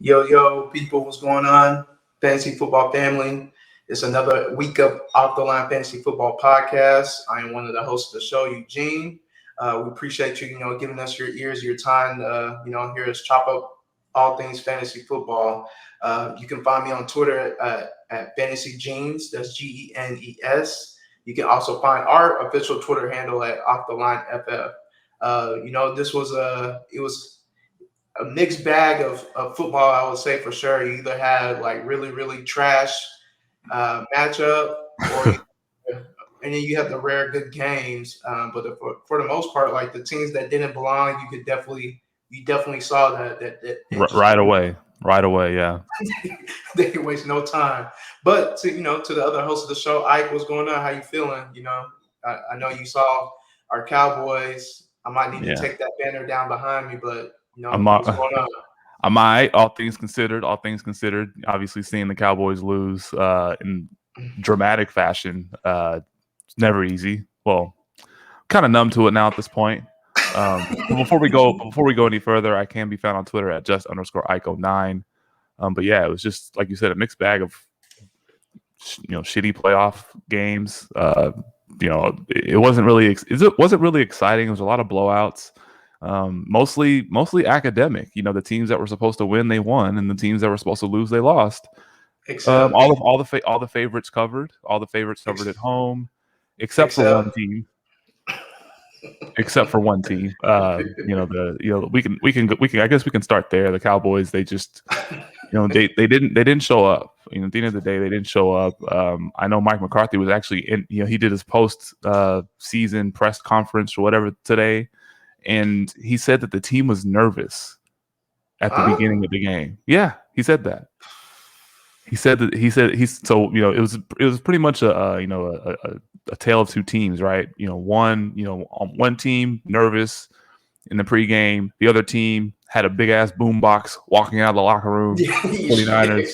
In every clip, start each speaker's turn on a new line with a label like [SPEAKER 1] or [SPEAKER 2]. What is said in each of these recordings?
[SPEAKER 1] Yo, people, what's going on? Fantasy football family. It's another week of Off the Line Fantasy Football Podcast. I am one of the hosts of the show, Eugene. We appreciate you, giving us your ears, your time, hear us chop up all things fantasy football. You can find me on Twitter at Fantasy Genes. That's GENES. You can also find our official Twitter handle at Off the Line FF. This was it was a mixed bag of football, I would say for sure. You either had like really, really trash matchup, or and then you have the rare good games. But for the most part, like the teams that didn't belong, you definitely saw that
[SPEAKER 2] right away, yeah.
[SPEAKER 1] They didn't waste no time. But to the other host of the show, Ike, what's going on? How you feeling? I know you saw our Cowboys. I might need to take that banner down behind me, but what's going on?
[SPEAKER 2] I'm all right, all things considered. Obviously, seeing the Cowboys lose in dramatic fashion, it's never easy. Well, kind of numb to it now at this point. Before we go any further, I can be found on Twitter at just_Ico9. But yeah, it was just like you said, a mixed bag of shitty playoff games. It wasn't really exciting. It was a lot of blowouts. Mostly academic. The teams that were supposed to win, they won, and the teams that were supposed to lose, they lost. All the favorites covered. All the favorites covered at home, except for one team. We can. I guess we can start there. The Cowboys. They just, they didn't show up. At the end of the day, they didn't show up. I know Mike McCarthy was actually in. He did his post season press conference or whatever today. And he said that the team was nervous at the beginning of the game. Yeah, he said that. It was pretty much a tale of two teams, right? One team nervous in the pregame, the other team had a big ass boombox walking out of the locker room. 49ers.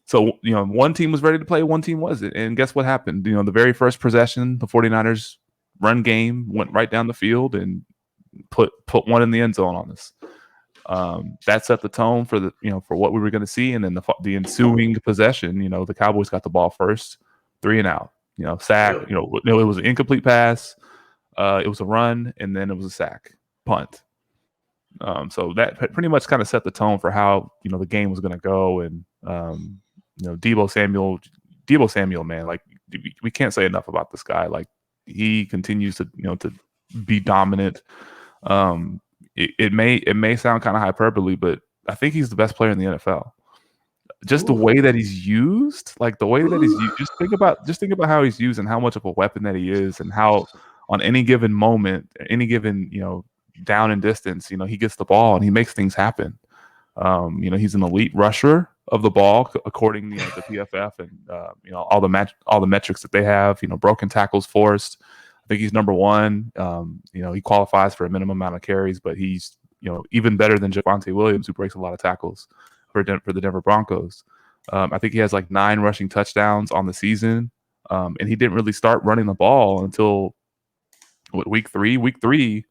[SPEAKER 2] So, one team was ready to play, one team wasn't. And guess what happened? The very first possession, the 49ers run game went right down the field and put one in the end zone on us. That set the tone for for what we were going to see, and then the ensuing possession, the Cowboys got the ball first, 3 and out. Sack. It was an incomplete pass. It was a run, and then it was a sack, punt. So that pretty much kind of set the tone for how the game was going to go. And Deebo Samuel, man, like we can't say enough about this guy. Like he continues to to be dominant. It may sound kind of hyperbole, but I think he's the best player in the NFL. Just the way that he's used, just think about how he's used and how much of a weapon that he is, and how on any given moment, any given down and distance, he gets the ball and he makes things happen. He's an elite rusher of the ball according to the PFF and all the metrics that they have. Broken tackles forced. I think he's number one. He qualifies for a minimum amount of carries, but he's even better than Javonte Williams, who breaks a lot of tackles for the Denver Broncos. I think he has like 9 rushing touchdowns on the season, and he didn't really start running the ball until week 3. Week 3,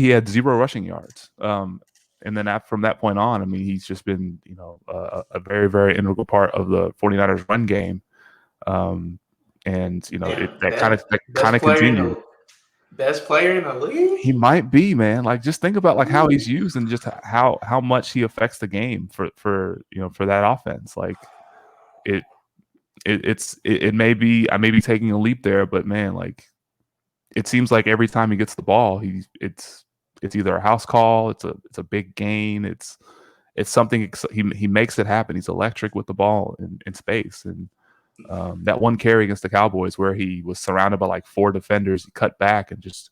[SPEAKER 2] he had 0 rushing yards, and then from that point on, I mean, he's just been a very, very integral part of the 49ers run game. That kind of continued.
[SPEAKER 1] Best player in the league?
[SPEAKER 2] He might be, man. Like, just think about like how he's used and just how much he affects the game for that offense. Like it may be, I may be taking a leap there, but man, like it seems like every time he gets the ball, it's either a house call, it's a big gain, it's something. He makes it happen. He's electric with the ball in space. And that one carry against the Cowboys where he was surrounded by like 4 defenders, he cut back and just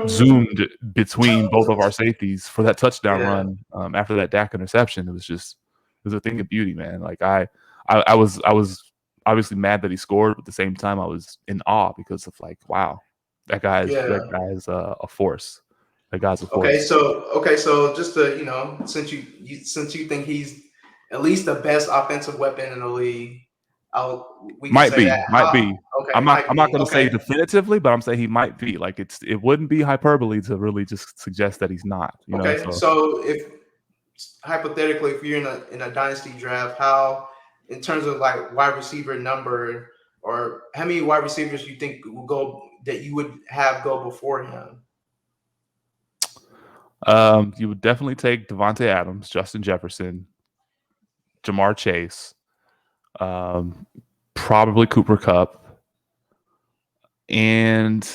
[SPEAKER 2] zoomed between both of our safeties for that touchdown run after that Dak interception. It was a thing of beauty, man. Like I was obviously mad that he scored, but at the same time I was in awe because of like, wow, that guy is a force. That guy's a force.
[SPEAKER 1] Okay, so just to since you think he's at least the best offensive weapon in the league.
[SPEAKER 2] Might be. Okay, I'm not going to say definitively, but I'm saying he might be. Like it wouldn't be hyperbole to really just suggest that he's not.
[SPEAKER 1] So if hypothetically, if you're in a dynasty draft, how in terms of like wide receiver number, or how many wide receivers you think will go that you would have go before him?
[SPEAKER 2] You would definitely take Devontae Adams, Justin Jefferson, Jamar Chase, um, probably Cooper Kupp, and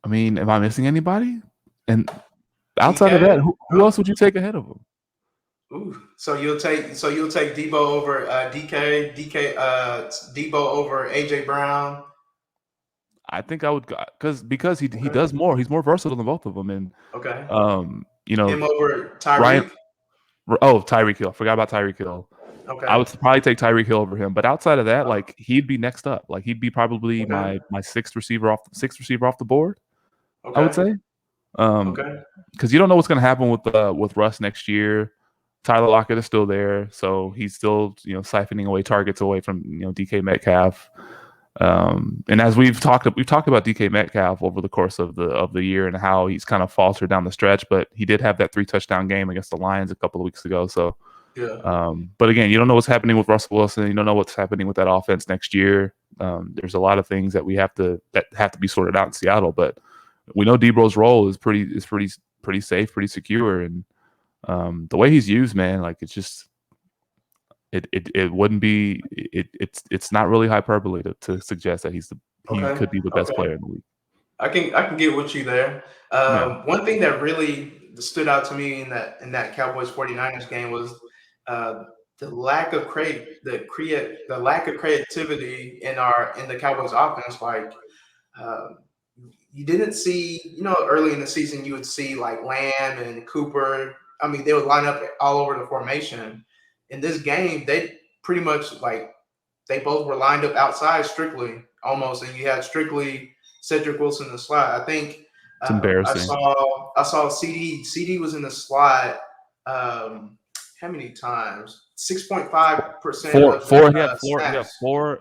[SPEAKER 2] I mean, am I missing anybody? And outside of that,
[SPEAKER 1] DK?
[SPEAKER 2] who else would you take ahead of him?
[SPEAKER 1] Ooh, so you'll take Debo over Debo over AJ Brown.
[SPEAKER 2] I think I would because he
[SPEAKER 1] Okay.
[SPEAKER 2] does more. He's more versatile than both of them, and
[SPEAKER 1] Okay.
[SPEAKER 2] you know,
[SPEAKER 1] Him over
[SPEAKER 2] Ryan.
[SPEAKER 1] Tyreek.
[SPEAKER 2] Tyreek Hill. Forgot about Tyreek Hill. I
[SPEAKER 1] Okay.
[SPEAKER 2] would probably take Tyreek Hill over him, but outside of that, like he'd be next up. Like he'd be probably
[SPEAKER 1] Okay.
[SPEAKER 2] my sixth receiver off the board. I would
[SPEAKER 1] Okay.
[SPEAKER 2] say, um,
[SPEAKER 1] Okay.
[SPEAKER 2] because you don't know what's going to happen with Russ next year. Tyler Lockett is still there, so he's still siphoning away targets away from DK Metcalf. And as we've talked about DK Metcalf over the course of the year and how he's kind of faltered down the stretch, but he did have that 3-touchdown game against the Lions a couple of weeks ago. So,
[SPEAKER 1] Yeah.
[SPEAKER 2] but again, you don't know what's happening with Russell Wilson. You don't know what's happening with that offense next year. There's a lot of things that have to be sorted out in Seattle, but we know Deebo's role is pretty safe, pretty secure, and the way he's used, man, like it's just it wouldn't be it's not really hyperbole to suggest that he
[SPEAKER 1] Okay.
[SPEAKER 2] could be the best
[SPEAKER 1] Okay.
[SPEAKER 2] player in the league.
[SPEAKER 1] I can get with you there.
[SPEAKER 2] Yeah,
[SPEAKER 1] One thing that really stood out to me in that Cowboys 49ers game was uh, the lack of creativity in the Cowboys offense. Like uh, you didn't see, early in the season you would see like Lamb and Cooper. I mean, they would line up all over the formation. In this game, they pretty much like they both were lined up outside strictly almost, and you had strictly Cedric Wilson in the slot. I think
[SPEAKER 2] it's
[SPEAKER 1] I
[SPEAKER 2] embarrassing.
[SPEAKER 1] saw CD. CD was in the slot. How many times? 6.5% of the snaps.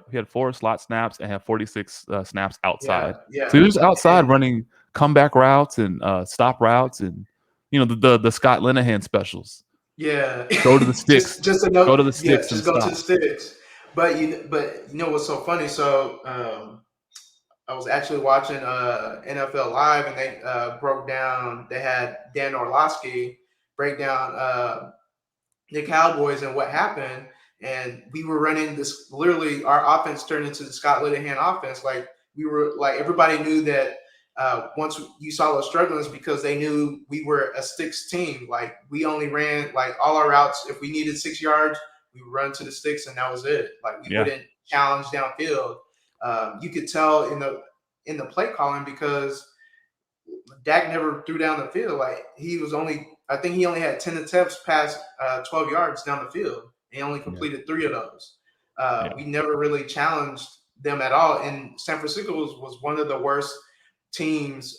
[SPEAKER 2] He had four slot snaps and had 46 snaps outside.
[SPEAKER 1] Yeah,
[SPEAKER 2] So he
[SPEAKER 1] yeah,
[SPEAKER 2] was outside
[SPEAKER 1] and
[SPEAKER 2] running comeback routes and stop routes and the Scott Linehan specials.
[SPEAKER 1] yeah.
[SPEAKER 2] Go to the sticks.
[SPEAKER 1] Just to know,
[SPEAKER 2] Go to the
[SPEAKER 1] yeah,
[SPEAKER 2] sticks and
[SPEAKER 1] just go to the
[SPEAKER 2] stop.
[SPEAKER 1] sticks. But you know what's so funny? So I was actually watching NFL Live, and they broke down. They had Dan Orlovsky break down the Cowboys and what happened. And we were running this. Literally, our offense turned into the Scott Linehan offense. Like we were, like everybody knew that. Once you saw us struggling, is because they knew we were a sticks team. Like we only ran like all our routes. If we needed 6 yards, we would run to the sticks, and that was it. Like we
[SPEAKER 2] Yeah.
[SPEAKER 1] wouldn't challenge downfield. You could tell in the play calling because Dak never threw down the field. Like I think he only had 10 attempts past 12 yards down the field. He only completed 3 of those.
[SPEAKER 2] Yeah.
[SPEAKER 1] We never really challenged them at all. And San Francisco was one of the worst teams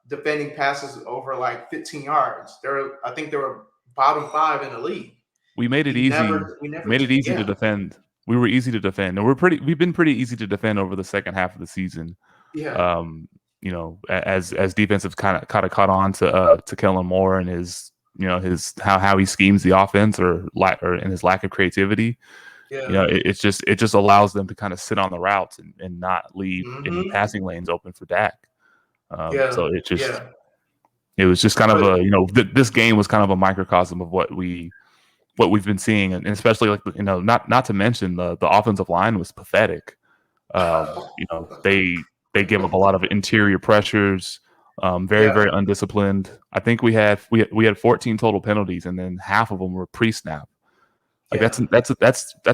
[SPEAKER 1] defending passes over like 15 yards. I think they were bottom 5 in the league.
[SPEAKER 2] We made it easy. To defend. We were easy to defend, and we've been pretty easy to defend over the second half of the season.
[SPEAKER 1] Yeah.
[SPEAKER 2] As defensive kind of caught on to Kellen Moore and his how he schemes the offense or in his lack of creativity.
[SPEAKER 1] Yeah.
[SPEAKER 2] It just allows them to kind of sit on the routes and not leave any passing lanes open for Dak. So it was just kind of this game was kind of a microcosm of what we've been seeing, and especially like not to mention the offensive line was pathetic. They give up a lot of interior pressures, very undisciplined. I think we had 14 total penalties, and then half of them were pre-snap. Like that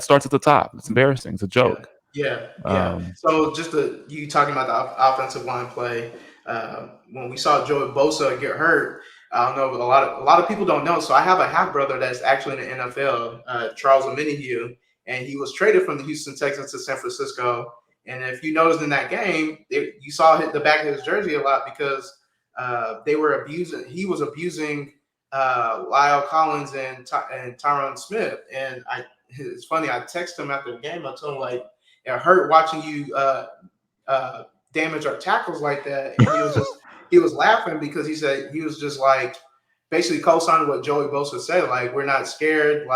[SPEAKER 2] starts at the top. It's embarrassing. It's a joke.
[SPEAKER 1] Yeah. So just you talking about the offensive line play. When we saw Joey Bosa get hurt, I don't know, but a lot of people don't know. So I have a half brother that's actually in the NFL, Charles Omenihu, and he was traded from the Houston Texans to San Francisco. And if you noticed in that game, you saw hit the back of his jersey a lot because they were abusing. He was abusing Lyle Collins and Tyron Smith. And it's funny. I texted him after the game. I told him like, it hurt watching you damage our tackles like that. And he was laughing because he said he was just like, basically co-signed what Joey Bosa said. Like, we're not scared.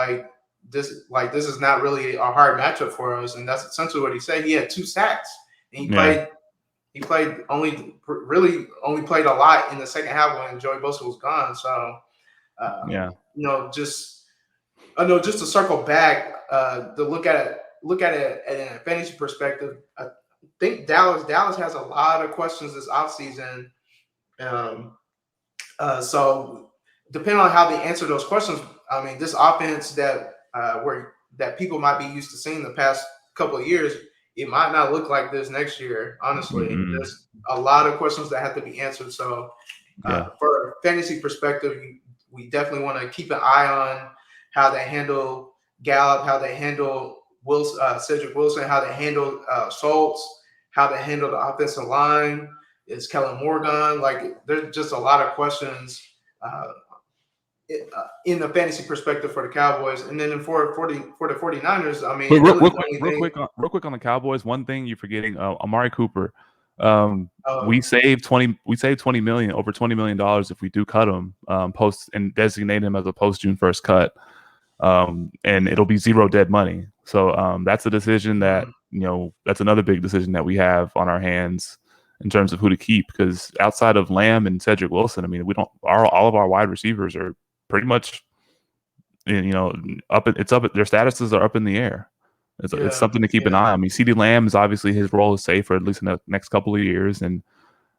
[SPEAKER 1] This is not really a hard matchup for us, and that's essentially what he said. He had 2 sacks, and he only played a lot in the second half when Joey Bosa was gone. So, just to circle back, to look at it in a fantasy perspective, I think Dallas has a lot of questions this offseason. So depending on how they answer those questions, I mean, this offense that people might be used to seeing the past couple of years, it might not look like this next year. Honestly, there's a lot of questions that have to be answered. So, for a fantasy perspective, we definitely want to keep an eye on how they handle Gallup, how they handle Cedric Wilson, how they handle Schultz, how they handle the offensive line. Is Kellen Moore gone? Like, there's just a lot of questions in the fantasy perspective for the Cowboys, and then for the 49ers. I mean,
[SPEAKER 2] real quick on the Cowboys. One thing you're forgetting: Amari Cooper. We saved $20 million, over $20 million if we do cut him post and designate him as a post June 1st cut, and it'll be zero dead money. So that's a decision that that's another big decision that we have on our hands in terms of who to keep, because outside of Lamb and Cedric Wilson, I mean, all of our wide receivers are pretty much, their statuses are up in the air. It's something to keep an eye on. I mean, CeeDee Lamb is obviously, his role is safe for at least in the next couple of years. And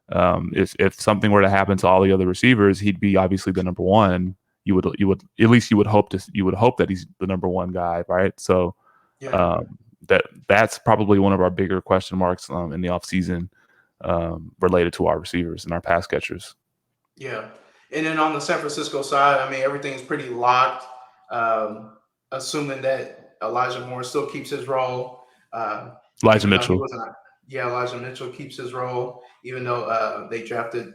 [SPEAKER 2] if something were to happen to all the other receivers, he'd be obviously the number one. You would hope that he's the number one guy, right? So that's probably one of our bigger question marks in the offseason related to our receivers and our pass catchers.
[SPEAKER 1] Yeah. And then on the San Francisco side, I mean, everything's pretty locked, assuming that Elijah Moore still keeps his role.
[SPEAKER 2] Elijah Mitchell
[SPEAKER 1] keeps his role, even though they drafted,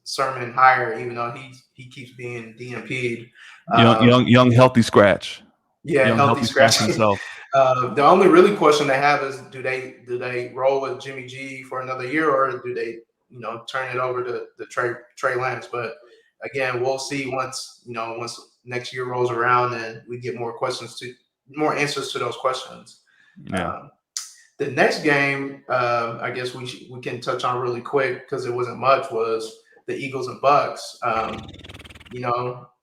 [SPEAKER 1] Sermon higher, even though he keeps being DNP'd.
[SPEAKER 2] Young healthy scratch.
[SPEAKER 1] Yeah, healthy scratch himself. The only really question they have is, do they roll with Jimmy G for another year, or do they turn it over to Trey Lance? But again, we'll see once next year rolls around and we get more answers to those questions.
[SPEAKER 2] Yeah.
[SPEAKER 1] The next game, I guess we can touch on really quick because it wasn't much, was the Eagles and Bucks.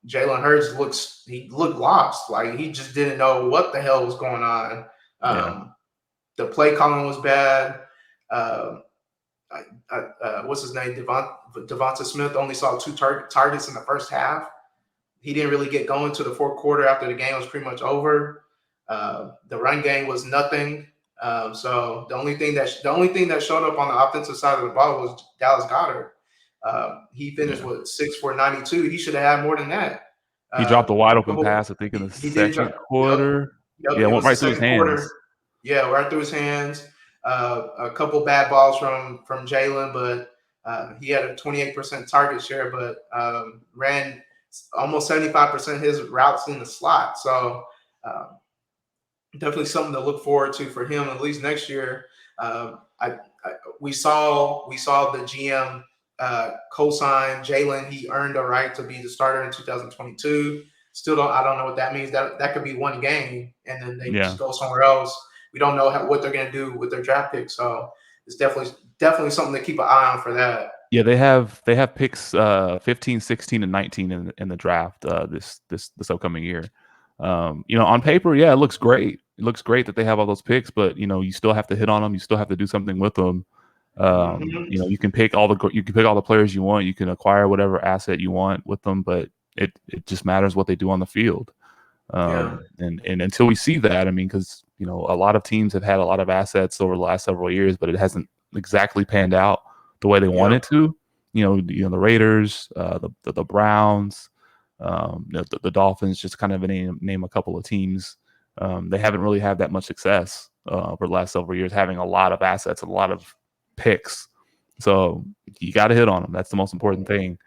[SPEAKER 1] Jalen Hurts looked lost. Like, he just didn't know what the hell was going on. The play calling was bad. What's his name? Devonta Smith only saw 2 targets in the first half. He didn't really get going to the fourth quarter after the game was pretty much over. The run game was nothing. So the only thing that showed up on the offensive side of the ball was Dallas Goddard. He finished with 6 for 92. He should have had more than that.
[SPEAKER 2] He dropped a wide open pass, I think, in the second quarter. It went right through his hands.
[SPEAKER 1] Yeah, right through his hands. A couple bad balls from Jalen, but he had a 28% target share, but ran almost 75% of his routes in the slot. So definitely something to look forward to for him, at least next year. We saw the GM co-sign Jalen. He earned a right to be the starter in 2022. I don't know what that means. That could be one game, and then they just go somewhere else. We don't know what they're going to do with their draft picks. So it's definitely something to keep an eye on for that.
[SPEAKER 2] Yeah, they have picks 15, 16, and 19 in the draft this upcoming year. On paper, it looks great. It looks great that they have all those picks, but you still have to hit on them. You still have to do something with them. You can pick all the players you want. You can acquire whatever asset you want with them, but it just matters what they do on the field. And until we see that, I mean, because a lot of teams have had a lot of assets over the last several years, but it hasn't exactly panned out the way they want it to. The Raiders, the Browns, the Dolphins, just kind of name a couple of teams. They haven't really had that much success over the last several years, having a lot of assets, a lot of picks. So you got to hit on them. That's the most important thing.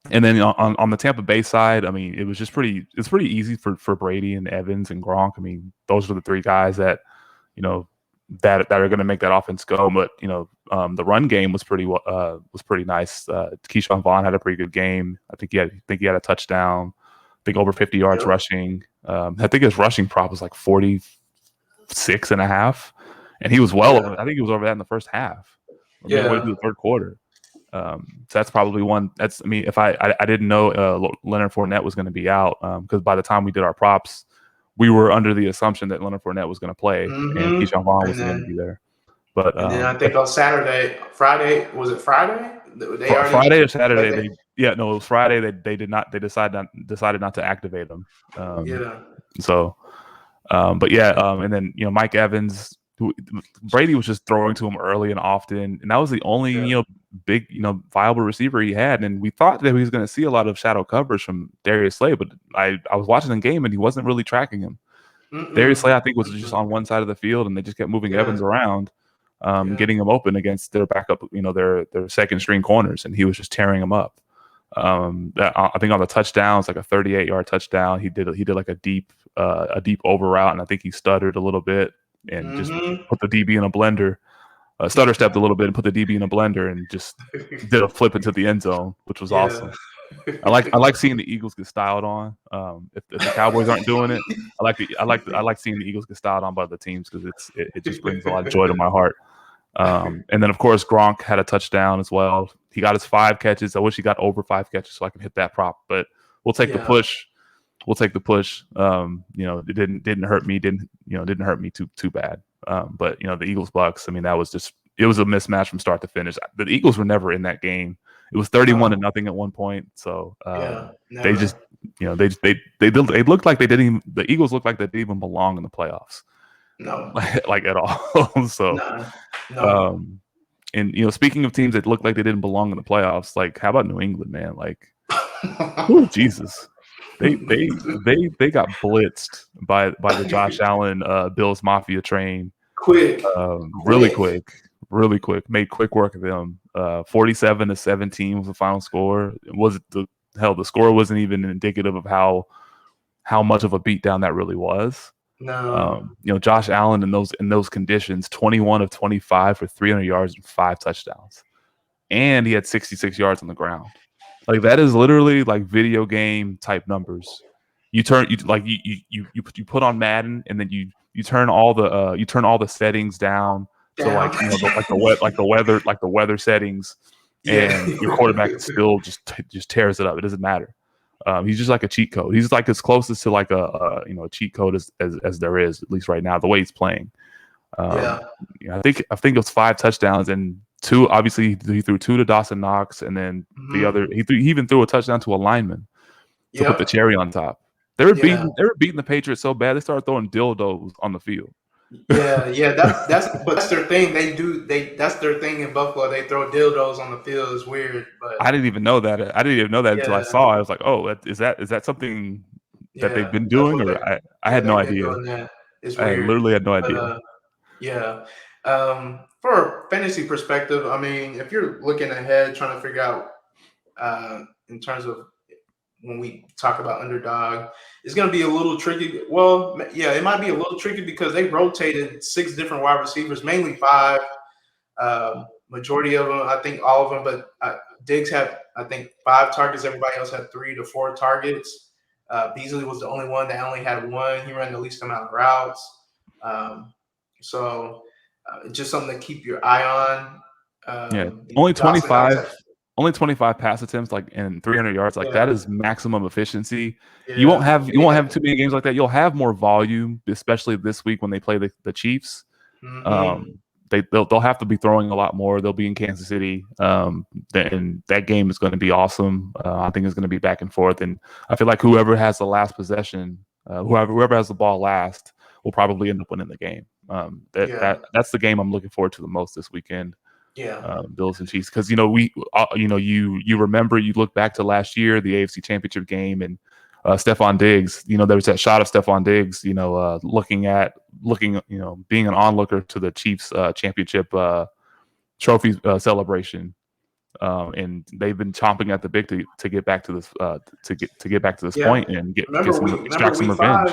[SPEAKER 2] And then on the Tampa Bay side, I mean, it's pretty easy for Brady and Evans and Gronk. I mean, those are the 3 guys that, that are going to make that offense go. But the run game was pretty nice. Keyshawn Vaughn had a pretty good game. I think he had a touchdown. I think over 50 yards rushing. I think his rushing prop was like 46.5, and he was over. I think he was over that in the first half. Midway through the third quarter. So that's probably one. If I didn't know Leonard Fournette was going to be out, because by the time we did our props, we were under the assumption that Leonard Fournette was going to play and Keyshawn Vaughn was going to be there. But
[SPEAKER 1] and then I think on Friday, was it Friday?
[SPEAKER 2] Friday or Saturday? It was Friday. They decided not to activate him. So, and then Mike Evans. Brady was just throwing to him early and often, and that was the only big viable receiver he had. And we thought that he was going to see a lot of shadow coverage from Darius Slay, but I was watching the game and he wasn't really tracking him. Darius Slay, I think, was just on one side of the field, and they just kept moving Evans around, getting him open against their backup, their second string corners, and he was just tearing them up. I think on the touchdowns, like a 38-yard touchdown, he did like a deep over route, and I think he stuttered a little bit and just put the DB in a blender. Stutter stepped a little bit and put the DB in a blender and just did a flip into the end zone, which was awesome. I like seeing the Eagles get styled on. If the Cowboys aren't doing it, I like seeing the Eagles get styled on by the teams because it just brings a lot of joy to my heart. And then of course Gronk had a touchdown as well. He got his 5 catches. I wish he got over 5 catches so I can hit that prop, but we'll take the push. We'll take the push. It didn't hurt me. Didn't hurt me too bad. But the Eagles Bucks. I mean, it was a mismatch from start to finish. The Eagles were never in that game. It was 31-0 at one point. So they just they looked like they didn't even. The Eagles looked like they didn't even belong in the playoffs.
[SPEAKER 1] No,
[SPEAKER 2] like at all. So,
[SPEAKER 1] no.
[SPEAKER 2] And speaking of teams that looked like they didn't belong in the playoffs, like how about New England, man? Like, oh Jesus. They got blitzed by the Josh Allen Bills Mafia train. Really quick. Made quick work of them. 47-17 was the final score. The score wasn't even indicative of how much of a beatdown that really was.
[SPEAKER 1] No.
[SPEAKER 2] Josh Allen in those conditions, 21 of 25 for 300 yards and 5 touchdowns, and he had 66 yards on the ground. Like that is literally like video game type numbers. You put on Madden and then you turn all the settings down to the weather settings, and your quarterback still just tears it up. It doesn't matter. He's just like a cheat code. He's like as closest to like a cheat code as there is, at least right now, the way he's playing. I think it was 5 touchdowns and 2. Obviously, he threw 2 to Dawson Knox, and then the other he even threw a touchdown to a lineman to put the cherry on top. They were beating the Patriots so bad they started throwing dildos on the field.
[SPEAKER 1] That's their thing. That's their thing in Buffalo. They throw dildos on the field. It's weird, but
[SPEAKER 2] I didn't even know that. Until I saw it. I was like, oh, is that something that they've been doing? Or I had no idea.
[SPEAKER 1] It's weird.
[SPEAKER 2] I literally had no idea.
[SPEAKER 1] For a fantasy perspective, I mean, if you're looking ahead, trying to figure out in terms of when we talk about Underdog, it's going to be a little tricky. Well, yeah, it might be a little tricky because they rotated 6 different wide receivers, mainly 5. Majority of them, I think all of them, but Diggs had, I think, 5 targets. Everybody else had 3 to 4 targets. Beasley was the only one that only had 1. He ran the least amount of routes. So just something to keep your eye on.
[SPEAKER 2] Only 25. Only 25 pass attempts, like in 300 yards, like that is maximum efficiency. You won't have too many games like that. You'll have more volume, especially this week when they play the Chiefs. They'll have to be throwing a lot more. They'll be in Kansas City, and that game is going to be awesome. I think it's going to be back and forth, and I feel like whoever has the last possession, whoever has the ball last, will probably end up winning the game. That's the game I'm looking forward to the most this weekend. Bills and Chiefs, because you remember, you look back to last year, the AFC Championship game, and Stephon Diggs, there was that shot of Stephon Diggs, looking, being an onlooker to the Chiefs championship trophy celebration, and they've been chomping at the bit to get back to this to get back to this point and extract some revenge.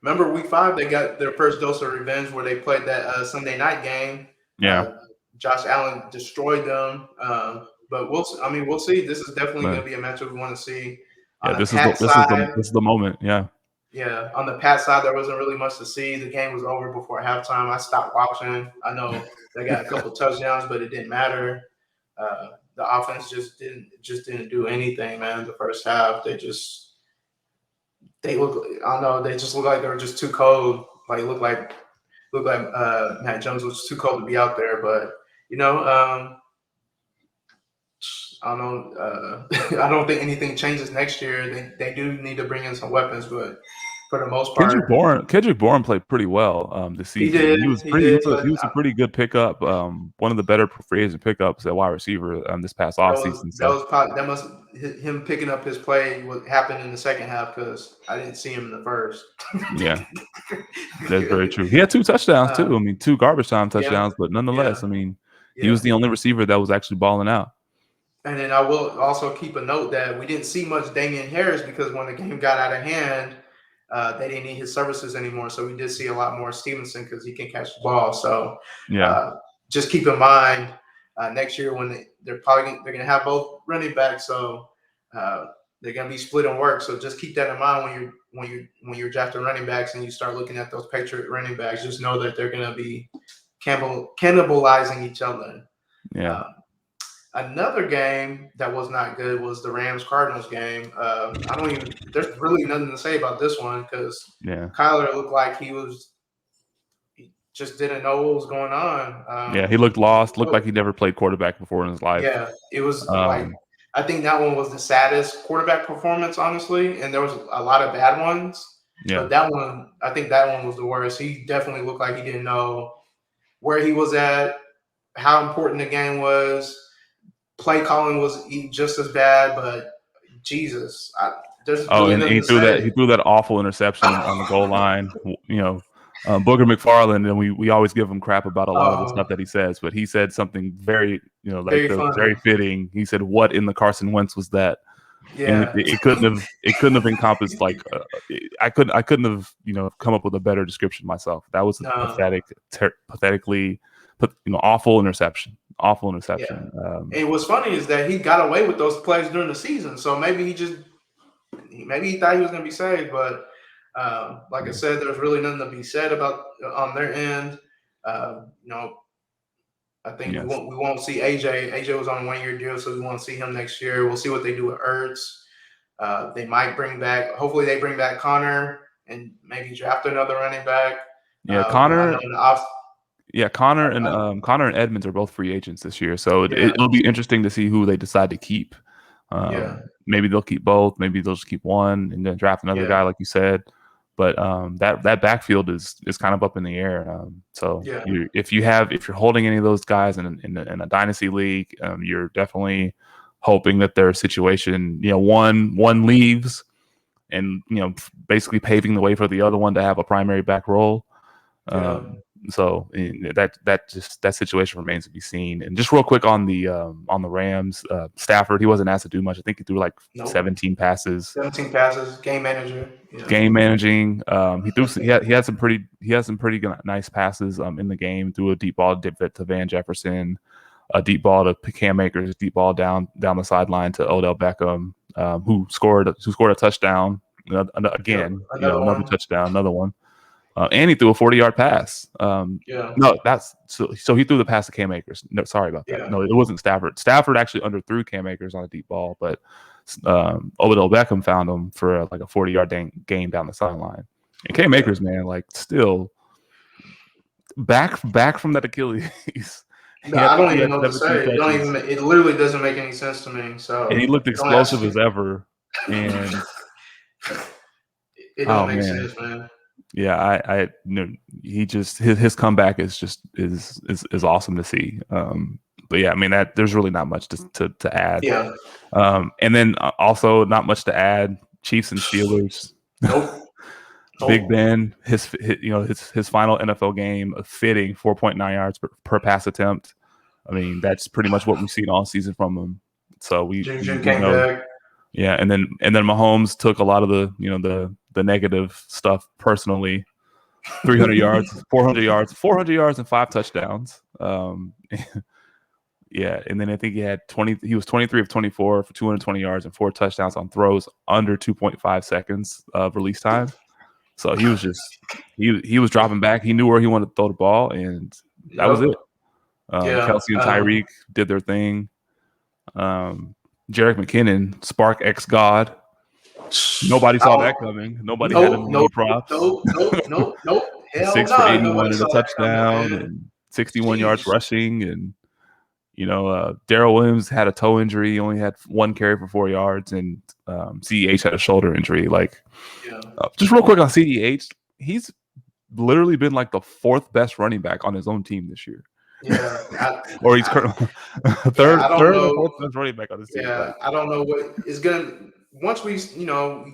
[SPEAKER 1] remember week 5 they got their first dose of revenge where they played that Sunday night game.
[SPEAKER 2] Yeah.
[SPEAKER 1] Josh Allen destroyed them. But we'll see. This is definitely going to be a matchup we want to see.
[SPEAKER 2] Yeah,
[SPEAKER 1] On
[SPEAKER 2] this
[SPEAKER 1] the
[SPEAKER 2] is the moment. Yeah.
[SPEAKER 1] Yeah, on the Pat side, there wasn't really much to see. The game was over before halftime. I stopped watching. I know they got a couple touchdowns, but it didn't matter. The offense just didn't do anything, man. The first half, they just look like they were just too cold. Like Matt Jones was too cold to be out there. But I don't know. I don't think anything changes next year. They do need to bring in some weapons, but for the most part,
[SPEAKER 2] Kendrick Bourne played pretty well this season.
[SPEAKER 1] He did.
[SPEAKER 2] He was a pretty good pickup. One of the better free agent pickups at wide receiver this past offseason.
[SPEAKER 1] Him picking up his play what happened in the second half because I didn't see him in the first.
[SPEAKER 2] Yeah, that's very true. He had 2 touchdowns too. I mean, 2 garbage time touchdowns, but nonetheless, I mean, he was the only receiver that was actually balling out.
[SPEAKER 1] And then I will also keep a note that we didn't see much Damian Harris because when the game got out of hand, they didn't need his services anymore. So we did see a lot more Stevenson because he can catch the ball. So just keep in mind next year when they're going to have both running backs, so they're going to be split on work. So just keep that in mind when you're drafting running backs and you start looking at those Patriot running backs. Just know that they're going to be cannibalizing each other.
[SPEAKER 2] Yeah.
[SPEAKER 1] Another game that was not good was the Rams-Cardinals game. There's really nothing to say about this one because Kyler looked like he just didn't know what was going on.
[SPEAKER 2] He looked lost. Looked like he never played quarterback before in his life.
[SPEAKER 1] Yeah, it was I think that one was the saddest quarterback performance, honestly, and there was a lot of bad ones. Yeah. But I think that one was the worst. He definitely looked like he didn't know where he was at, how important the game was. Play calling was just as bad, but Jesus, there's really nothing
[SPEAKER 2] he
[SPEAKER 1] to
[SPEAKER 2] threw
[SPEAKER 1] say.
[SPEAKER 2] He threw that awful interception on the goal line. Booger McFarland, and we always give him crap about a lot of the stuff that he says, but he said something very very fitting. He said, "What in the Carson Wentz was that?" Yeah, and it couldn't have encompassed like I couldn't have come up with a better description myself. That was pathetically awful interception. Awful interception.
[SPEAKER 1] Yeah. And what's funny is that he got away with those plays during the season. So maybe he thought he was going to be saved. But like I said, there's really nothing to be said about on their end. I think we won't see AJ. AJ was on a 1-year deal, so we won't see him next year. We'll see what they do with Ertz. They might bring back. Hopefully, they bring back Connor and maybe draft another running back.
[SPEAKER 2] Yeah, Connor. Yeah, Connor and Edmonds are both free agents this year, so it'll be interesting to see who they decide to keep. Maybe they'll keep both. Maybe they'll just keep one and then draft another guy, like you said. But that backfield is kind of up in the air. If you're holding any of those guys in a dynasty league, you're definitely hoping that their situation, one leaves, and basically paving the way for the other one to have a primary back role. So that situation remains to be seen. And just real quick on the Rams, Stafford, he wasn't asked to do much. I think he threw 17 passes. 17 passes. Game manager. Yeah. Game managing. He had some pretty nice passes in the game. Threw a deep ball to Van Jefferson, a deep ball to Cam Akers, deep ball down the sideline to Odell Beckham, who scored a touchdown again. Another touchdown, another one. And he threw a 40-yard pass. No, so he threw the pass to Cam Akers. No, sorry about that. No, it wasn't Stafford. Stafford actually underthrew Cam Akers on a deep ball, but Odell Beckham found him for a 40-yard gain down the sideline. And Cam Akers, man, still back from that Achilles.
[SPEAKER 1] I don't even know what to say. It literally doesn't make any sense to me. So
[SPEAKER 2] and he looked explosive as ever. And
[SPEAKER 1] it don't make sense, man.
[SPEAKER 2] Yeah, he just his comeback is awesome to see. But yeah, I mean there's really not much to add. Yeah. And then also not much to add. Chiefs and Steelers. Nope. Big Ben, his final NFL game, a fitting 4.9 yards per pass attempt. I mean that's pretty much what we've seen all season from him. So we know. Yeah, and then Mahomes took a lot of the the negative stuff personally. 300 yards, 400 yards, and 5 touchdowns. Yeah, and then I think he had 20. He was 23 of 24 for 220 yards and 4 touchdowns on throws under 2.5 seconds of release time. So he was just he was dropping back. He knew where he wanted to throw the ball, and that was it. Kelsey and Tyreek did their thing. Jerick McKinnon, Spark X God. Nobody saw that coming. Nobody had him in props.
[SPEAKER 1] Nope. Hell
[SPEAKER 2] 6
[SPEAKER 1] no.
[SPEAKER 2] for 81 and a touchdown and 61 yards rushing. And, Darrell Williams had a toe injury. He only had 1 carry for 4 yards. And CEH had a shoulder injury. Just real quick on CEH, he's literally been like the 4th best running back on his own team this year.
[SPEAKER 1] Yeah,
[SPEAKER 2] or he's currently third or 4th best running back on his team.
[SPEAKER 1] Yeah, I don't know what is gonna. Once we,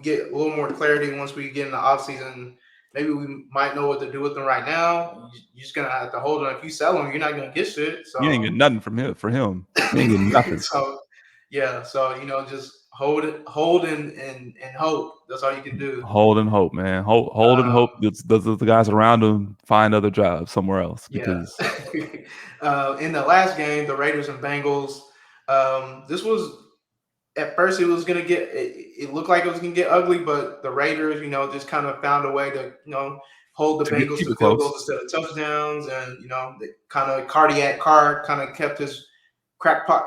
[SPEAKER 1] get a little more clarity. Once we get in the offseason, maybe we might know what to do with them. Right now, you're just gonna have to hold them. If you sell them, you're not gonna get shit. So
[SPEAKER 2] you ain't get nothing from him. For him, you ain't getting nothing.
[SPEAKER 1] So just hold and hope. That's all you can do.
[SPEAKER 2] Hold and hope, man. Hold and hope. The guys around him find other jobs somewhere else. Because
[SPEAKER 1] in the last game, the Raiders and Bengals, this was at first it was gonna get. It looked like it was gonna get ugly, but the Raiders, just kind of found a way to, hold the Bengals to field goals instead of touchdowns, and the kind of cardiac card kind of kept his crockpot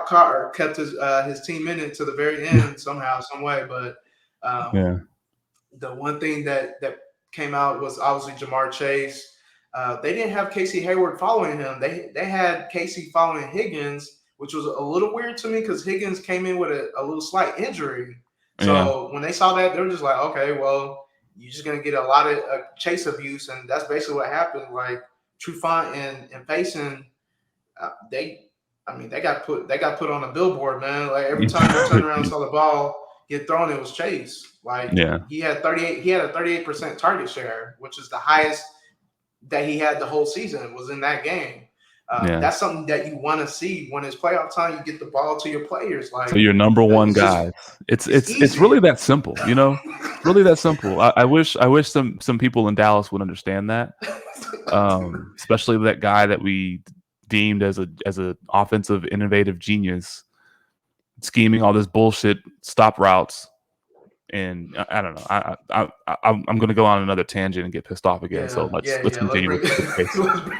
[SPEAKER 1] car kept his team in it to the very end somehow, some way. But the one thing that came out was obviously Jamar Chase. They didn't have Casey Hayward following him. They had Casey following Higgins, which was a little weird to me because Higgins came in with a little slight injury. So when they saw that, they were just like, okay, well, you're just gonna get a lot of chase abuse, and that's basically what happened. Like Trufant and Payson, they got put on a billboard, man. Like every time they turned around and saw the ball get thrown, it was Chase. He had a 38% target share, which is the highest that he had the whole season was in that game. That's something that you want to see when it's playoff time. You get the ball to your players,
[SPEAKER 2] to your number one guys. It's really that simple, really that simple. I wish some people in Dallas would understand that, especially that guy that we deemed as a offensive innovative genius, scheming all this bullshit stop routes. And I don't know. I'm going to go on another tangent and get pissed off again. So let's continue.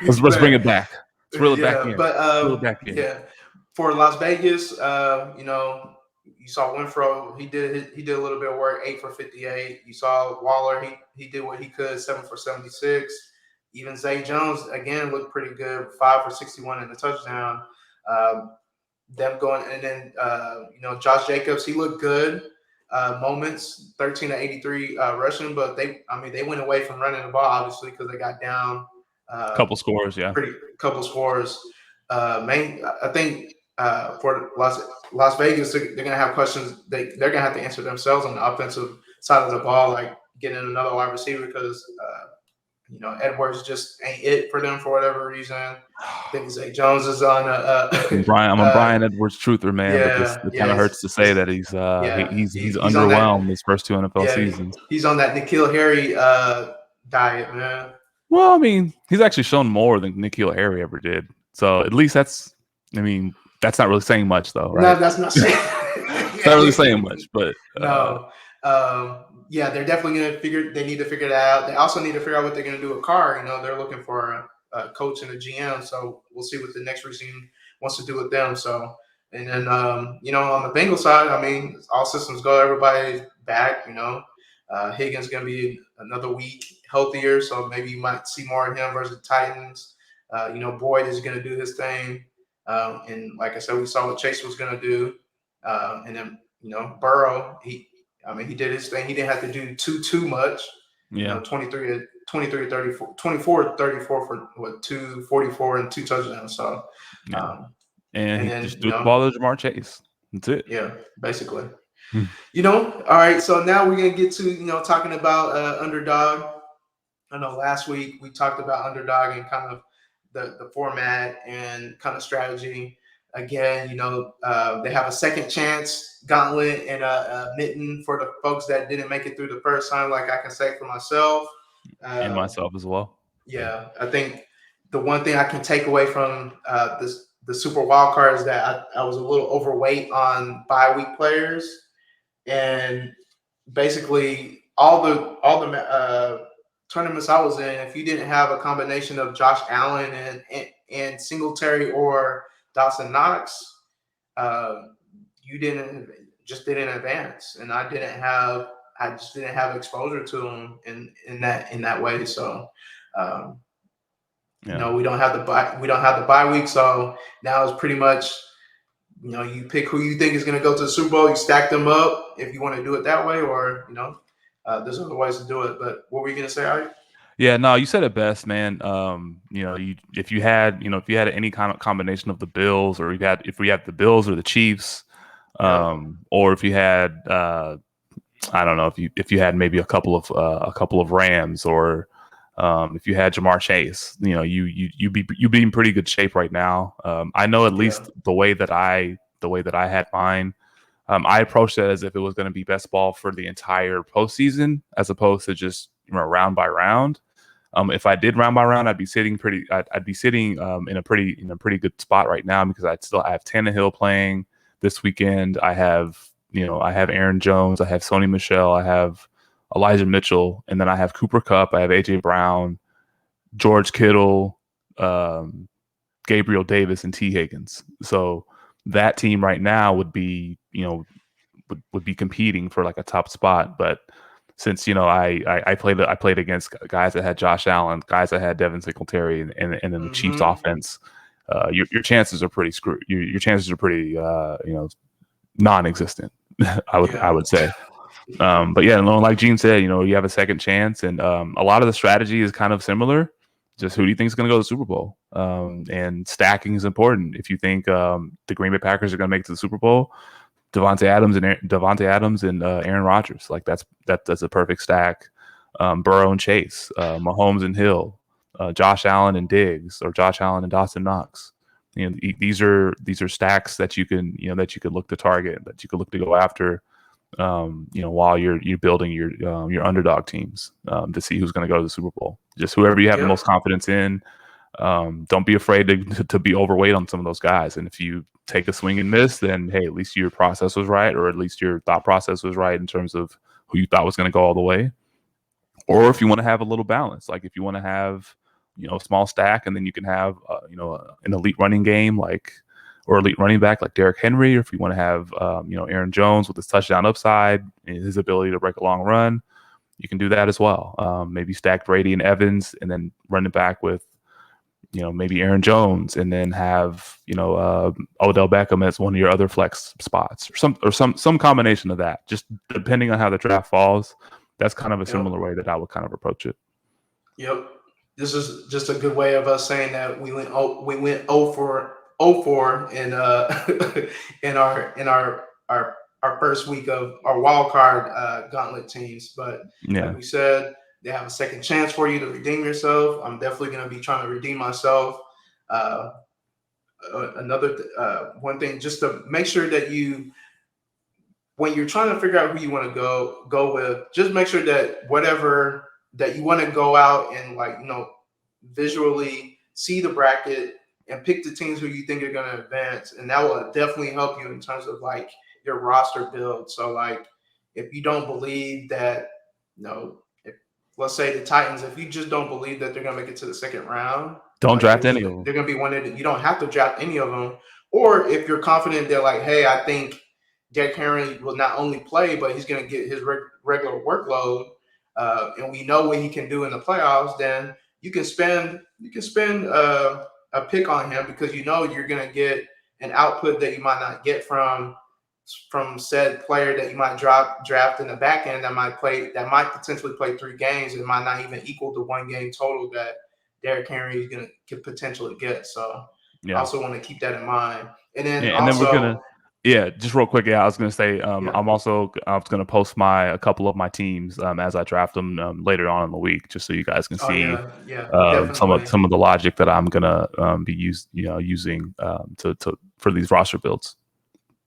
[SPEAKER 2] Let's bring it back. Let's reel it back in.
[SPEAKER 1] But for Las Vegas, you saw Winfro. He did a little bit of work, 8 for 58. You saw Waller. He did what he could, 7 for 76. Even Zay Jones again looked pretty good, 5 for 61 and a touchdown. Them going, and then Josh Jacobs, he looked good. Moments, 13 to 83 rushing, but they went away from running the ball obviously because they got down.
[SPEAKER 2] Couple scores.
[SPEAKER 1] I think for Las Vegas, they're gonna have questions. They're gonna have to answer themselves on the offensive side of the ball, like getting another wide receiver because Edwards just ain't it for them for whatever reason. I think Zay Jones is on I'm
[SPEAKER 2] a Brian Edwards truther, man. But it kind of hurts to say that he's underwhelmed his first 2 NFL seasons.
[SPEAKER 1] He's on that N'Keal Harry diet, man.
[SPEAKER 2] Well, he's actually shown more than N'Keal Harry ever did. So at least that's not really saying much, though, right?
[SPEAKER 1] No, that's not saying.
[SPEAKER 2] It's not really saying much, but
[SPEAKER 1] no. They're definitely going to they need to figure that out. They also need to figure out what they're going to do with Carr. They're looking for a coach and a GM. So we'll see what the next regime wants to do with them. So, and then, on the Bengals side, all systems go. Everybody's back, Higgins going to be another week healthier. So maybe you might see more of him versus the Titans. Boyd is going to do his thing. And like I said, we saw what Chase was going to do. And then, Burrow, he did his thing. He didn't have to do too much. 23 to 34, 24 34 for 244 and 2 touchdowns. So,
[SPEAKER 2] and he just threw the ball to Jamar Chase. That's it.
[SPEAKER 1] Yeah, basically. All right. So now we're gonna get to talking about Underdog. I know last week we talked about Underdog and kind of the format and kind of strategy. again, they have a second chance gauntlet and a mitten for the folks that didn't make it through the first time, like I can say for myself.
[SPEAKER 2] And myself as well.
[SPEAKER 1] Yeah, I think the one thing I can take away from the Super Wildcard is that I was a little overweight on bye week players, and basically all the tournaments I was in, if you didn't have a combination of Josh Allen and Singletary or Dawson Knox, you didn't advance, and I just didn't have exposure to them in that way. So, we don't have the bye week, so now it's pretty much you pick who you think is going to go to the Super Bowl. You stack them up if you want to do it that way, or there's other ways to do it. But what were you going to say, Ari?
[SPEAKER 2] Yeah, no, you said it best, man. If you had any kind of combination of the Bills, or if we had the Bills or the Chiefs, or if you had, I don't know, if you had maybe a couple of Rams, or if you had Jamar Chase, you'd be in pretty good shape right now. I know at least the way that I had mine. I approached it as if it was going to be best ball for the entire postseason, as opposed to just round by round. If I did round by round, I'd be sitting in a pretty good spot right now, because I have Tannehill playing this weekend. I have Aaron Jones, I have Sony Michel, I have Elijah Mitchell, and then I have Cooper Kupp, I have AJ Brown, George Kittle, Gabriel Davis, and T. Higgins. So that team right now would be would be competing for like a top spot. But since I played against guys that had Josh Allen, guys that had Devin Singletary, and then the Chiefs offense, your chances are pretty screwed. Your chances are pretty non-existent. I would say. But yeah, like Gene said, you have a second chance, and a lot of the strategy is kind of similar. Just who do you think is going to go to the Super Bowl? And stacking is important. If you think the Green Bay Packers are going to make it to the Super Bowl, Devontae Adams and Aaron Rodgers, like that's a perfect stack. Burrow and Chase, Mahomes and Hill, Josh Allen and Diggs, or Josh Allen and Dawson Knox. These are stacks that you can look to target, that you can look to go after. While you're building your underdog teams to see who's going to go to the Super Bowl. Just whoever you have the most confidence in. Don't be afraid to be overweight on some of those guys. And if you take a swing and miss, then hey, at least your process was right, or at least your thought process was right in terms of who you thought was going to go all the way. Or if you want to have a little balance, like if you want to have a small stack, and then you can have an elite running game or elite running back like Derrick Henry, or if you want to have Aaron Jones with his touchdown upside and his ability to break a long run, you can do that as well. Maybe stack Brady and Evans, and then run it back with maybe Aaron Jones, and then have Odell Beckham as one of your other flex spots, or some combination of that. Just depending on how the draft falls, that's kind of a similar way that I would kind of approach it.
[SPEAKER 1] Yep, this is just a good way of us saying that we went 0 for in in our first week of our wild card gauntlet teams. But like we said, they have a second chance for you to redeem yourself. I'm definitely going to be trying to redeem myself. One thing, just to make sure that when you're trying to figure out who you want to go with, just make sure that whatever that you want to go out and visually see the bracket and pick the teams who you think are going to advance, and that will definitely help you in terms of your roster build. So if you don't believe that, let's say the Titans, if you just don't believe that they're going to make it to the second round,
[SPEAKER 2] don't draft any of them.
[SPEAKER 1] They're going to be one of you don't have to draft any of them. Or if you're confident that hey, I think Derrick Henry will not only play, but he's going to get his regular workload, and we know what he can do in the playoffs, then you can spend a pick on him, because you're going to get an output that you might not get from said player that you might draft in the back end that might potentially play 3 games and might not even equal the 1 game total that Derrick Henry could potentially get. So I also want to keep that in mind. And then
[SPEAKER 2] Yeah, just real quick. Yeah, I was gonna say I was gonna post a couple of my teams as I draft them later on in the week, just so you guys can
[SPEAKER 1] Oh
[SPEAKER 2] see
[SPEAKER 1] yeah,
[SPEAKER 2] some
[SPEAKER 1] definitely.
[SPEAKER 2] of the logic that I'm gonna be using to for these roster builds.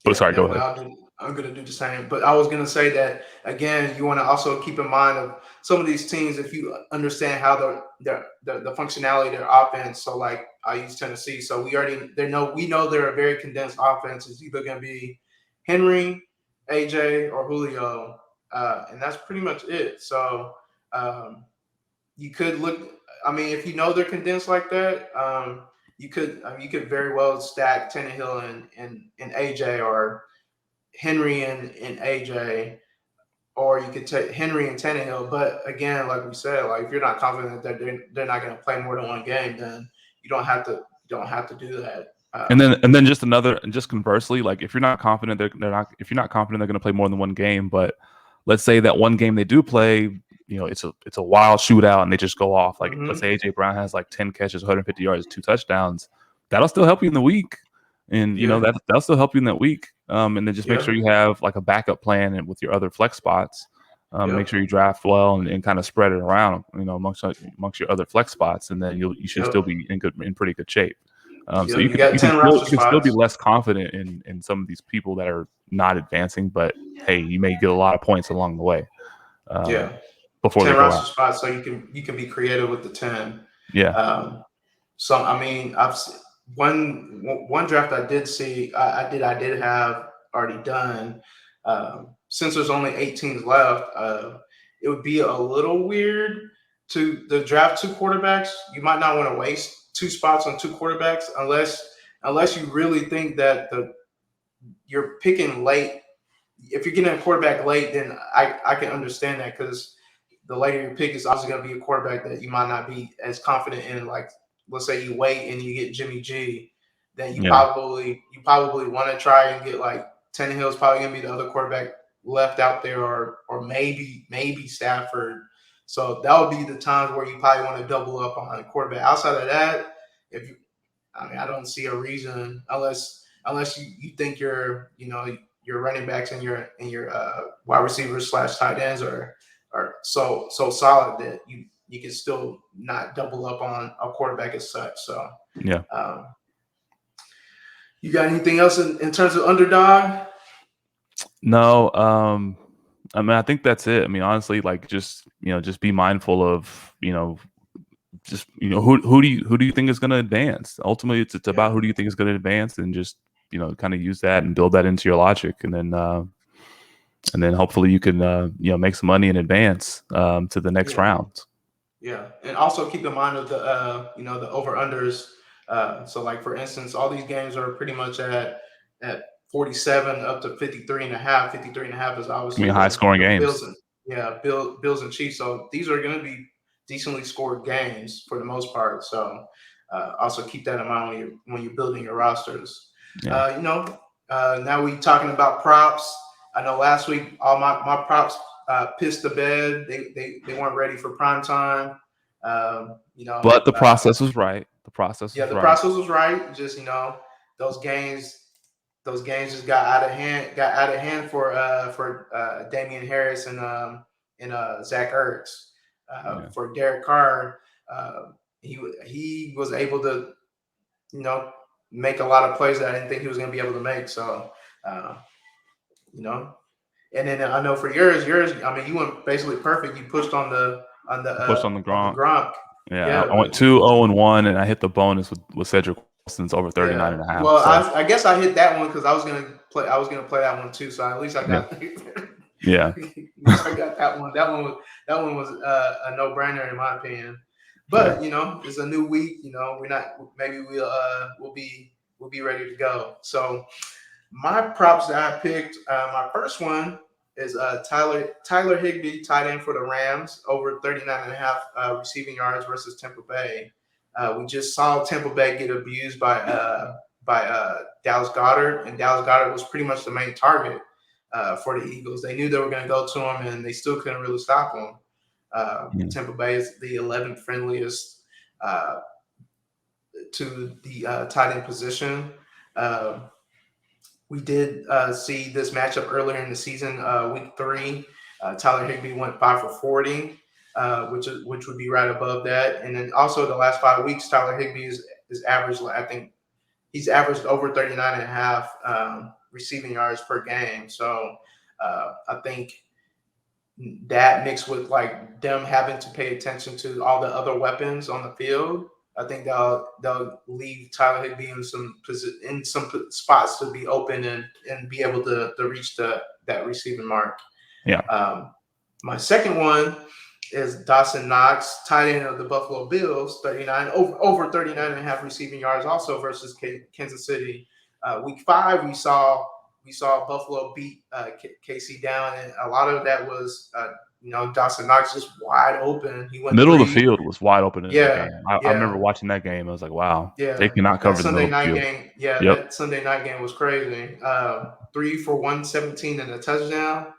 [SPEAKER 2] But
[SPEAKER 1] Yeah,
[SPEAKER 2] sorry, go
[SPEAKER 1] definitely.
[SPEAKER 2] ahead.
[SPEAKER 1] I'm gonna do the same. But I was gonna say that again. You want to also keep in mind of some of these teams if you understand how the functionality of their offense. So like I use Tennessee. So we know they're a very condensed offense. It's either gonna be Henry, AJ, or Julio, and that's pretty much it. So you could look. I mean, if you know they're condensed like that, you could very well stack Tannehill and AJ or Henry and AJ, or you could take Henry and Tannehill. But again, like we said, like if you're not confident that they're not going to play more than one game, then you don't have to do that.
[SPEAKER 2] And then just conversely, like if you're not confident if you're not confident they're going to play more than one game, but let's say that one game they do play, it's a wild shootout and they just go off. Like let's say AJ Brown has like 10 catches, 150 yards, 2 touchdowns. That'll still help you in the week, and that'll still help you in that week. And then just make sure you have like a backup plan and with your other flex spots. Make sure you draft well and kind of spread it around, amongst your other flex spots, and then you should still be in pretty good shape. So
[SPEAKER 1] You got 10 roster
[SPEAKER 2] you can still be
[SPEAKER 1] spots.
[SPEAKER 2] less confident in some of these people that are not advancing, but hey, you may get a lot of points along the way. Before
[SPEAKER 1] 10
[SPEAKER 2] they go
[SPEAKER 1] roster
[SPEAKER 2] out.
[SPEAKER 1] spots, so you can be creative with the 10.
[SPEAKER 2] Yeah.
[SPEAKER 1] So I mean, one draft I did see, I did have already done. Since there's only 8 teams left, it would be a little weird to draft 2 quarterbacks. You might not want to waste 2 spots on 2 quarterbacks unless you really think that you're picking late. If you're getting a quarterback late, then I can understand that because the later you pick is also going to be a quarterback that you might not be as confident in. Like, let's say you wait and you get Jimmy G, then you probably want to try and get like Tannehill's probably going to be the other quarterback left out there, or maybe Stafford. So that would be the times where you probably want to double up on a quarterback. Outside of that, I don't see a reason unless you think your running backs and your wide receivers / tight ends are so solid that you can still not double up on a quarterback as such. So
[SPEAKER 2] yeah.
[SPEAKER 1] You got anything else in terms of Underdog?
[SPEAKER 2] No. I mean, I think that's it. I mean, honestly, like just be mindful of who do you think is going to advance. Ultimately, it's about who do you think is going to advance, and just kind of use that and build that into your logic, and then hopefully you can make some money in advance to the next round.
[SPEAKER 1] Yeah, and also keep in mind of the over unders. So like for instance, all these games are pretty much at 47 up to 53.5. 53.5 is obviously
[SPEAKER 2] high scoring games.
[SPEAKER 1] Bills and Chiefs. So these are going to be decently scored games for the most part. So also keep that in mind when you're building your rosters.
[SPEAKER 2] Yeah.
[SPEAKER 1] Now we talking about props. I know last week all my props pissed the bed. They weren't ready for prime time.
[SPEAKER 2] But the process was right. The process
[SPEAKER 1] was right. Just those games just got out of hand for Damian Harris and Zach Ertz. For Derek Carr, he was able to make a lot of plays that I didn't think he was going to be able to make. So and then I know for yours, I mean, you went basically perfect. You pushed on the Gronk.
[SPEAKER 2] Yeah, I went 2-0-1, and I hit the bonus with Cedric Wilson's over 39.5.
[SPEAKER 1] Well, so. I guess I hit that one because I was gonna play that one too. So at least I got.
[SPEAKER 2] Yeah.
[SPEAKER 1] I got that one. That one was a no-brainer in my opinion. But it's a new week. Maybe we'll be ready to go. So my props that I picked, my first one is Tyler Higbee, tight end for the Rams, over 39.5 receiving yards versus Tampa Bay. We just saw Tampa Bay get abused by Dallas Goddard, and Dallas Goddard was pretty much the main target for the Eagles. They knew they were going to go to him, and they still couldn't really stop him. Tampa Bay is the 11th friendliest to the tight end position. We did see this matchup earlier in the season, week 3. Tyler Higbee went 5 for 40, which would be right above that. And then also the last 5 weeks, Tyler Higbee is averaged, I think he's averaged over 39 and a half receiving yards per game. So I think that mixed with like them having to pay attention to all the other weapons on the field, I think they'll leave Tyler Higbee in some spots to be open and be able to reach that receiving mark.
[SPEAKER 2] Yeah.
[SPEAKER 1] My second one is Dawson Knox, tight end of the Buffalo Bills, over 39 and a half receiving yards also versus Kansas City. Week 5, we saw Buffalo beat KC down, and a lot of that was Dawson Knox just wide open. He went
[SPEAKER 2] middle of the field was wide open in that game. I
[SPEAKER 1] Yeah.
[SPEAKER 2] remember watching that game. I was like, wow,
[SPEAKER 1] Yeah,
[SPEAKER 2] they cannot cover the middle of the field.
[SPEAKER 1] That Sunday night game was crazy. 3 for 117 and a touchdown.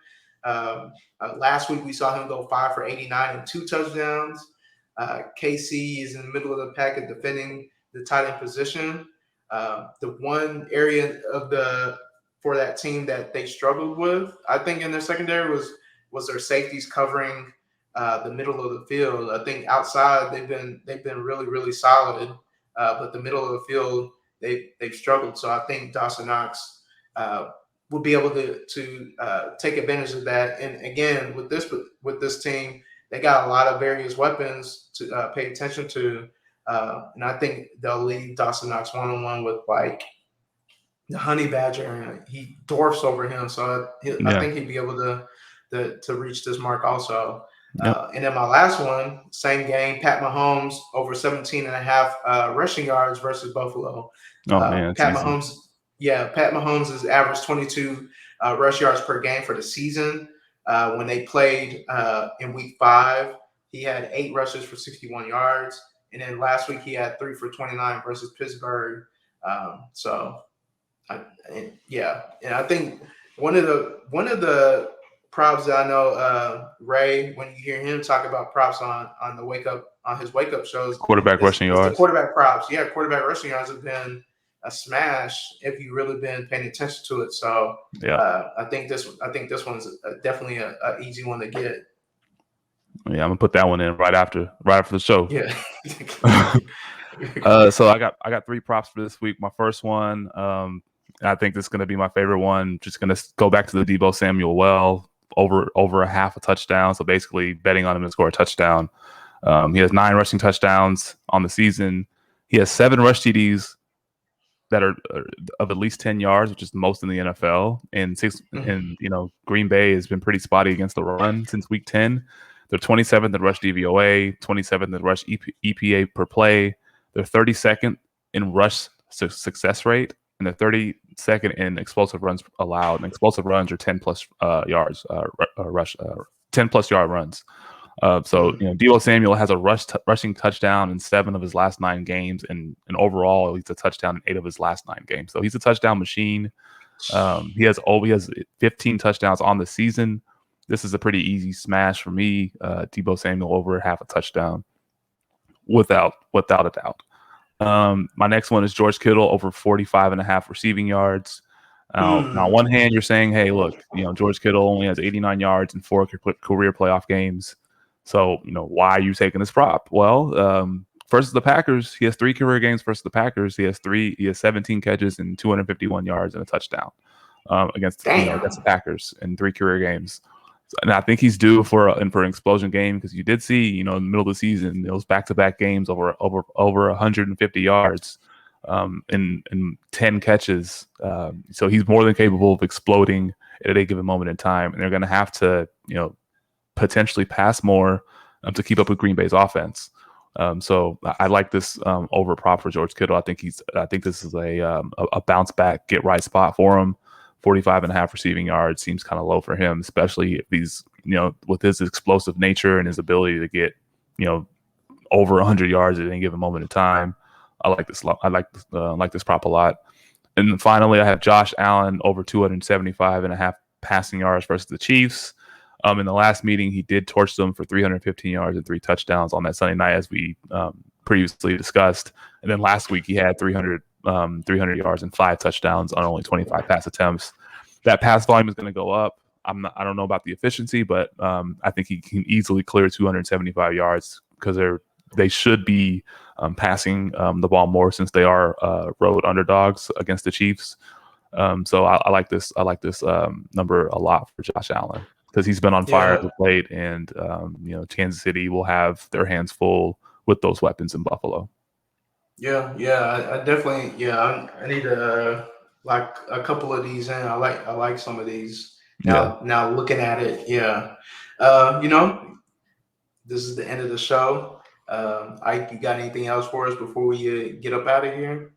[SPEAKER 1] Last week we saw him go 5 for 89 and 2 touchdowns. KC is in the middle of the pack at defending the tight end position. The one area for that team that they struggled with, I think, in their secondary was their safeties covering the middle of the field. I think outside they've been really, really solid, but the middle of the field they've struggled. So I think Dawson Knox will be able to take advantage of that. And again, with this team, they got a lot of various weapons to pay attention to, and I think they'll leave Dawson Knox one-on-one with like the Honey Badger, and he dwarfs over him. So I think he'd be able to reach this mark also. Yep. And then my last one, same game, Pat Mahomes over 17 and a half rushing yards versus Buffalo.
[SPEAKER 2] Man,
[SPEAKER 1] Pat Mahomes has averaged 22 rush yards per game for the season. When they played in week 5, he had 8 rushes for 61 yards. And then last week he had 3 for 29 versus Pittsburgh. And I think one of the props that I know, Ray, when you hear him talk about props on his wake up shows,
[SPEAKER 2] quarterback rushing yards.
[SPEAKER 1] The quarterback props, quarterback rushing yards have been a smash if you've really been paying attention to it. So I think this one's definitely an easy one to get.
[SPEAKER 2] Yeah, I'm gonna put that one in right after the show.
[SPEAKER 1] Yeah.
[SPEAKER 2] So I got 3 props for this week. My first one, I think this is gonna be my favorite one. Just gonna go back to the Deebo Samuel over a half a touchdown. So basically betting on him to score a touchdown. He has 9 rushing touchdowns on the season. He has 7 rush TDs that are of at least 10 yards, which is the most in the NFL. And 6, and Green Bay has been pretty spotty against the run since week 10. They're 27th in rush DVOA, 27th in rush EPA per play. They're 32nd in rush success rate, and they're 32nd in explosive runs allowed. And explosive runs are 10 plus yards, 10 plus yard runs. So Deebo Samuel has a rushing touchdown in 7 of his last 9 games, and overall he's a touchdown in 8 of his last 9 games. So he's a touchdown machine. He has 15 touchdowns on the season. This is a pretty easy smash for me. Deebo Samuel over half a touchdown, without a doubt. My next one is George Kittle over 45 and a half receiving yards. Now, on one hand, you're saying, hey, look, George Kittle only has 89 yards in 4 career playoff games. So, why are you taking this prop? Well, versus the Packers, he has 3 career games versus the Packers. He has 17 catches and 251 yards and a touchdown against the Packers in 3 career games. And I think he's due for an explosion game, because you did see, in the middle of the season, those back-to-back games over 150 yards in 10 catches. So he's more than capable of exploding at a given moment in time. And they're going to have to, potentially pass more to keep up with Green Bay's offense. So I like this over prop for George Kittle. I think this is a bounce back, get right spot for him. 45 and a half receiving yards seems kind of low for him, especially if he's, with his explosive nature and his ability to get, over 100 yards at any given moment in time. I like this. I like this prop a lot. And then finally, I have Josh Allen over 275 and a half passing yards versus the Chiefs. In the last meeting, he did torch them for 315 yards and 3 touchdowns on that Sunday night, as we previously discussed. And then last week, he had 300 yards and 5 touchdowns on only 25 pass attempts. That pass volume is going to go up. I don't know about the efficiency, but I think he can easily clear 275 yards because they should be passing the ball more since they are road underdogs against the Chiefs. So I like this. I like this number a lot for Josh Allen because he's been on fire as of late, and Kansas City will have their hands full with those weapons in Buffalo.
[SPEAKER 1] Yeah, I definitely, I need to like a couple of these in. I like some of these. Now looking at it, this is the end of the show. Ike, you got anything else for us before we get up out of here?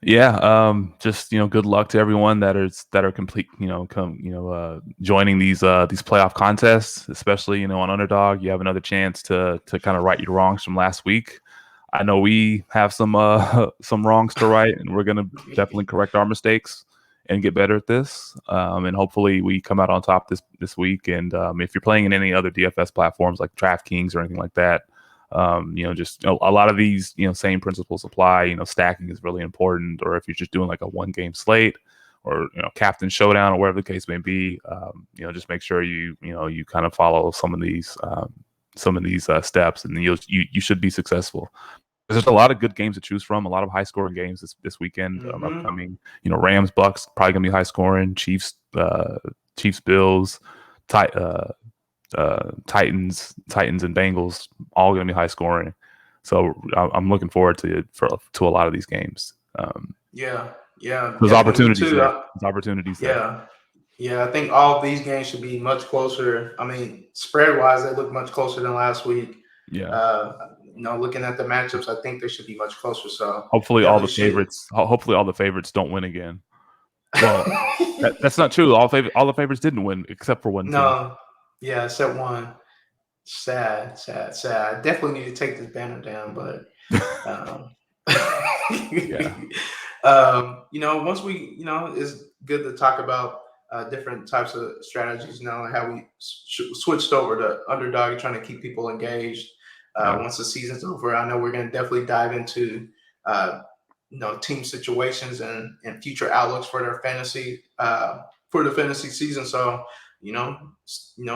[SPEAKER 2] Yeah, just good luck to everyone that are complete, joining these playoff contests, especially on Underdog. You have another chance to kind of right your wrongs from last week. I know we have some wrongs to right, and we're gonna definitely correct our mistakes and get better at this. And hopefully we come out on top this week. And if you're playing in any other DFS platforms like DraftKings or anything like that, just a lot of these same principles apply. Stacking is really important. Or if you're just doing like a 1-game slate or captain showdown or whatever the case may be, just make sure you kind of follow some of these steps, and you should be successful. There's a lot of good games to choose from, a lot of high scoring games this weekend upcoming. Rams Bucks probably gonna be high scoring. Chiefs Bills, Titans and Bengals all gonna be high scoring. So I'm looking forward to a lot of these games.
[SPEAKER 1] There's
[SPEAKER 2] opportunities there. There's opportunities there.
[SPEAKER 1] Yeah, I think all of these games should be much closer. I mean, spread-wise, they look much closer than last week.
[SPEAKER 2] Yeah.
[SPEAKER 1] Looking at the matchups, I think they should be much closer. So
[SPEAKER 2] hopefully all the favorites don't win again. Well, that's not true. All the favorites didn't win except for one team.
[SPEAKER 1] No, yeah, except one. Sad. I definitely need to take this banner down, but once we, it's good to talk about different types of strategies now, and how we switched over to Underdog, trying to keep people engaged. Once the season's over, I know we're going to definitely dive into team situations and future outlooks for their fantasy for the fantasy season. So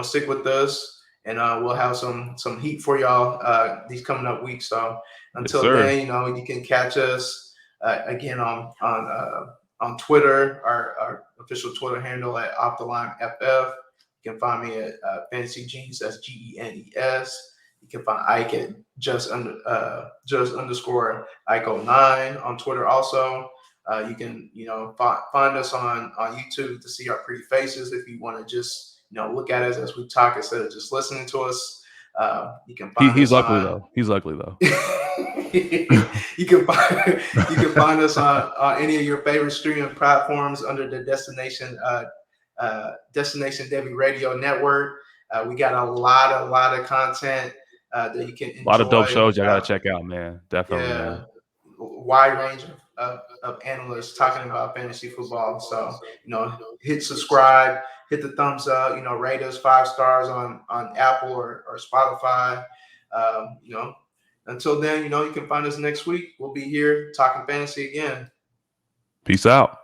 [SPEAKER 1] stick with us, and we'll have some heat for y'all these coming up weeks. So until then, you can catch us again on Twitter, our official Twitter handle at Off the Line FF. You can find me at Fantasy Genius, that's GENES. You can find Ike at just underscore Ike09 on Twitter. Also, you can find us on YouTube to see our pretty faces if you want to just look at us as we talk instead of just listening to us. You can find
[SPEAKER 2] he's ugly though. He's ugly though.
[SPEAKER 1] You can find us on any of your favorite streaming platforms under the Destination Debbie Radio Network. We got a lot of content that you can enjoy.
[SPEAKER 2] A lot of dope shows you gotta check out, man. Definitely, man.
[SPEAKER 1] Wide range of analysts talking about fantasy football. So hit subscribe, hit the thumbs up. Rate us 5 stars on Apple or Spotify. Until then, you can find us next week. We'll be here talking fantasy again.
[SPEAKER 2] Peace out.